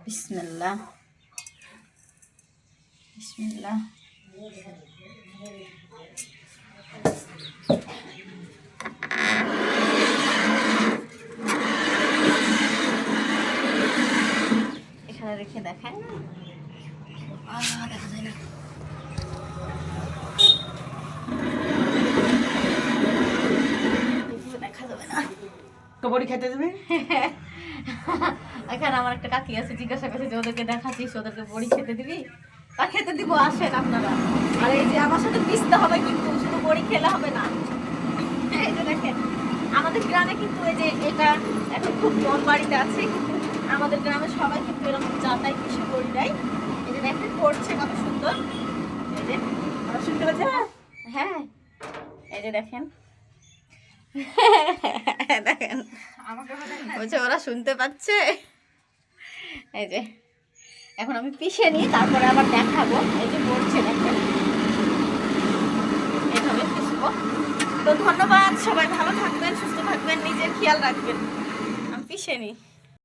বিসমিল্লাহ বিসমিল্লাহ। এখানে রেখে দেখায় দেখা যায় না। দেখা যাবে না। বড়ি খেতে দেবে। এখানে আমার একটা কাকি আছে, জিজ্ঞাসা করছে যে ওদেরকে দেখাচ্ছিস, ওদেরকে বড়ি খেতে দিবি? তা খেতে দিব, আসেন আপনারা। আর এই যে আমার সাথে পিসতে হবে, কিন্তু শুধু বড়ি খেলে হবে না। এই যে দেখেন আমাদের গ্রামে কিন্তু এই যে এটা এখন খুব কম বাড়িতে আছে, কিন্তু আমাদের গ্রামে সবাই কিন্তু এরকম চাটাই পিসে বড়ি দেয়। এই যে দেখেন করছে কত সুন্দর। এই যে ওরা শুনতে পাচ্ছে। হ্যাঁ এই যে দেখেন দেখেন বলছে ওরা শুনতে পাচ্ছে। এই যে এখন আমি পিষে নিই, তারপরে আবার দেখাবো। এই যে পড়ছে দেখেন, এইভাবে পিষবো। তো ধন্যবাদ, সবাই ভালো থাকবেন, সুস্থ থাকবেন, নিজের খেয়াল রাখবেন। আমি পিষে নিই।